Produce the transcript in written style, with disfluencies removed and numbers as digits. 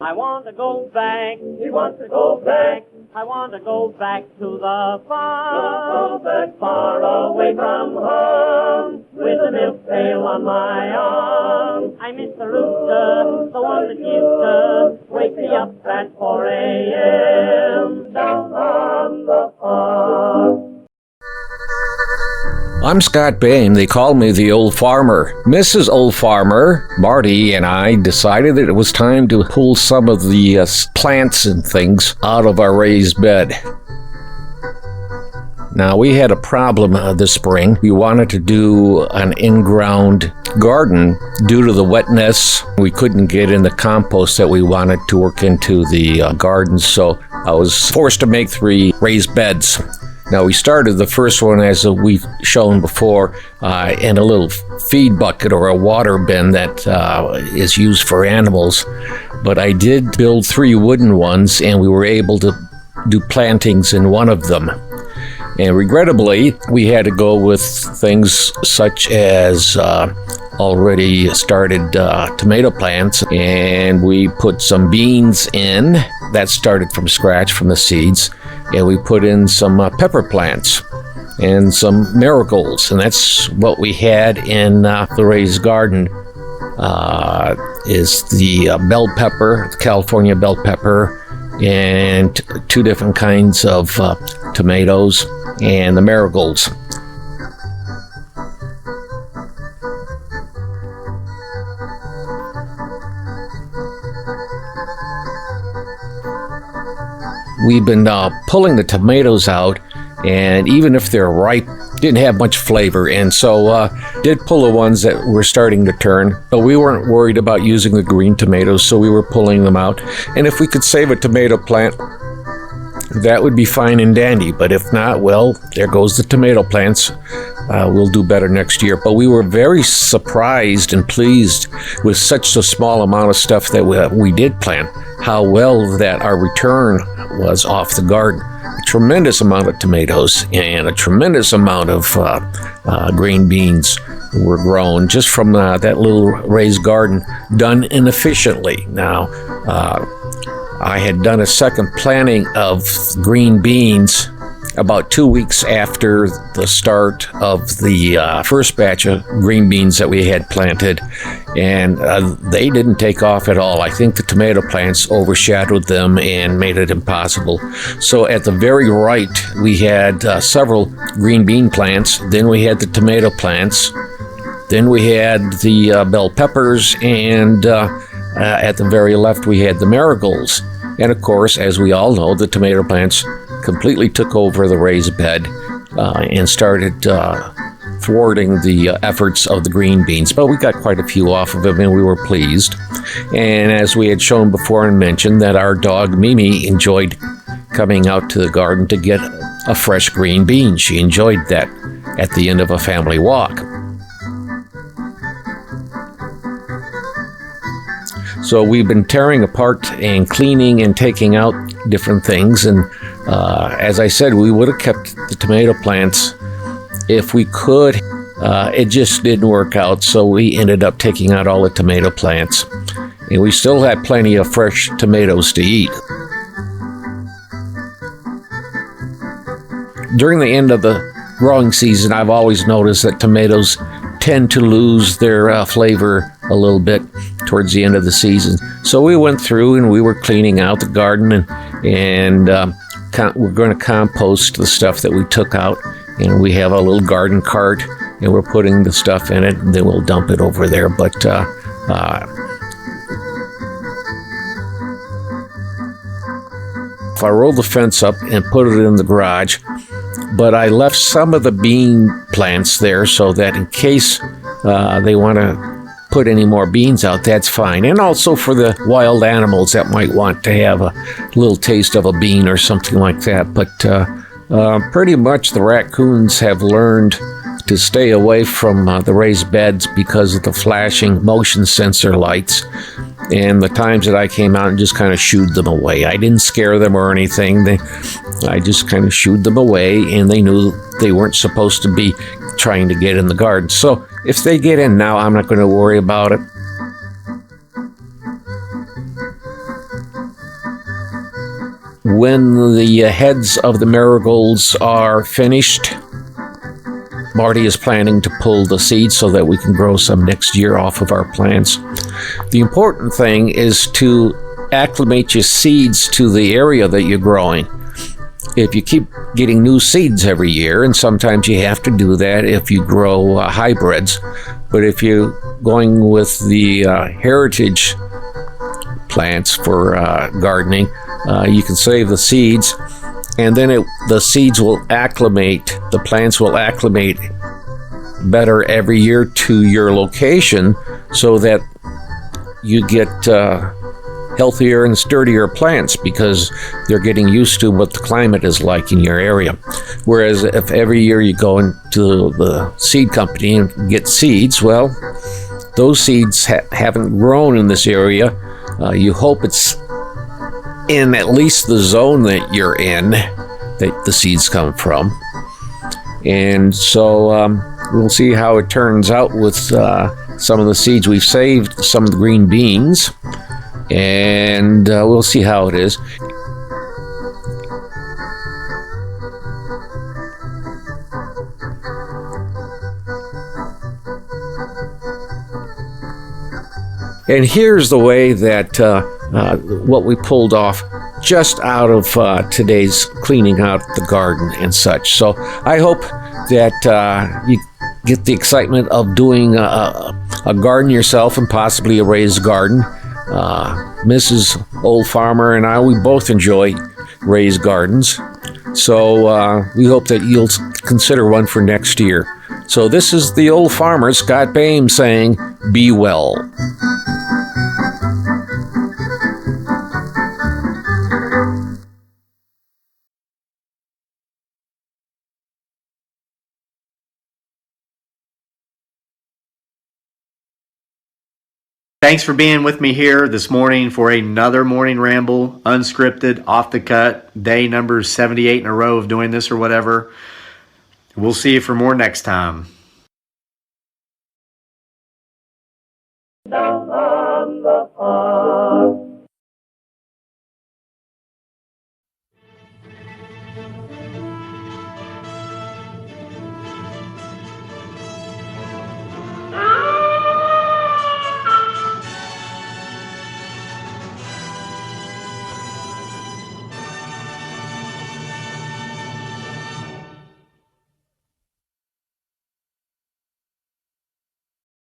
I want to go back. He wants to go back. I want to go back to the farm. Go back far away from home, with a milk pail on my arm. I miss the rooster, the one that used to wake me up at 4 a.m. down on the farm. I'm Scott Bain. They call me the Old Farmer. Mrs. Old Farmer, Marty, and I decided that it was time to pull some of the plants and things out of our raised bed. Now, we had a problem this spring. We wanted to do an in-ground garden. Due to the wetness, we couldn't get in the compost that we wanted to work into the garden, so I was forced to make 3 raised beds. Now, we started the first one, as we've shown before, in a little feed bucket or a water bin that is used for animals. But I did build 3 wooden ones, and we were able to do plantings in one of them. And regrettably, we had to go with things such as already started tomato plants, and we put some beans in. That started from scratch from the seeds. And we put in some pepper plants and some marigolds, and that's what we had in the raised garden. Is the bell pepper, the California bell pepper, and 2 different kinds of tomatoes, and the marigolds. We've been pulling the tomatoes out, and even if they're ripe, didn't have much flavor, and so did pull the ones that were starting to turn, but we weren't worried about using the green tomatoes, so we were pulling them out. And if we could save a tomato plant, that would be fine and dandy, but if not, well, there goes the tomato plants. We'll do better next year. But we were very surprised and pleased with such a small amount of stuff that we did plant, how well that our return was off the garden. A tremendous amount of tomatoes and a tremendous amount of green beans were grown just from that little raised garden, done inefficiently. Now, I had done a second planting of green beans about 2 weeks after the start of the first batch of green beans that we had planted, and they didn't take off at all. I think the tomato plants overshadowed them and made it impossible. So at the very right, we had several green bean plants, then we had the tomato plants, then we had the bell peppers, and at the very left we had the marigolds. And of course, as we all know, the tomato plants completely took over the raised bed and started thwarting the efforts of the green beans. But we got quite a few off of them, and we were pleased. And as we had shown before and mentioned, that our dog Mimi enjoyed coming out to the garden to get a fresh green bean. She enjoyed that at the end of a family walk. So we've been tearing apart and cleaning and taking out different things. And as I said, we would have kept the tomato plants if we could. It just didn't work out. So we ended up taking out all the tomato plants. And we still had plenty of fresh tomatoes to eat. During the end of the growing season, I've always noticed that tomatoes tend to lose their flavor a little bit towards the end of the season. So we went through and we were cleaning out the garden, and we're going to compost the stuff that we took out. And we have a little garden cart, and we're putting the stuff in it, and then we'll dump it over there. But if I rolled the fence up and put it in the garage, but I left some of the bean plants there so that in case they want to put any more beans out, that's fine. And also for the wild animals that might want to have a little taste of a bean or something like that. But pretty much the raccoons have learned to stay away from the raised beds because of the flashing motion sensor lights. And the times that I came out and just kind of shooed them away. I didn't scare them or anything. I just kind of shooed them away, and they knew they weren't supposed to be trying to get in the garden. So if they get in now, I'm not going to worry about it. when the heads of the marigolds are finished, Marty is planning to pull the seeds so that we can grow some next year off of our plants. The important thing is to acclimate your seeds to the area that you're growing. If you keep getting new seeds every year, and sometimes you have to do that if you grow hybrids, but if you're going with the heritage plants for gardening, you can save the seeds, and then the seeds will acclimate, the plants will acclimate better every year to your location so that you get healthier and sturdier plants because they're getting used to what the climate is like in your area. Whereas if every year you go into the seed company and get seeds, well, those seeds haven't grown in this area. You hope it's in at least the zone that you're in that the seeds come from. And so we'll see how it turns out with some of the seeds. We've saved some of the green beans, and we'll see how it is. And here's the way that what we pulled off just out of today's cleaning out the garden and such. So I hope that you get the excitement of doing a garden yourself and possibly a raised garden. Mrs. Old Farmer and I, we both enjoy raised gardens. So we hope that you'll consider one for next year. So this is the Old Farmer, Scott Boehm, saying, be well. Thanks for being with me here this morning for another morning ramble, unscripted, off the cut, day number 78 in a row of doing this or whatever. We'll see you for more next time. Down on the farm,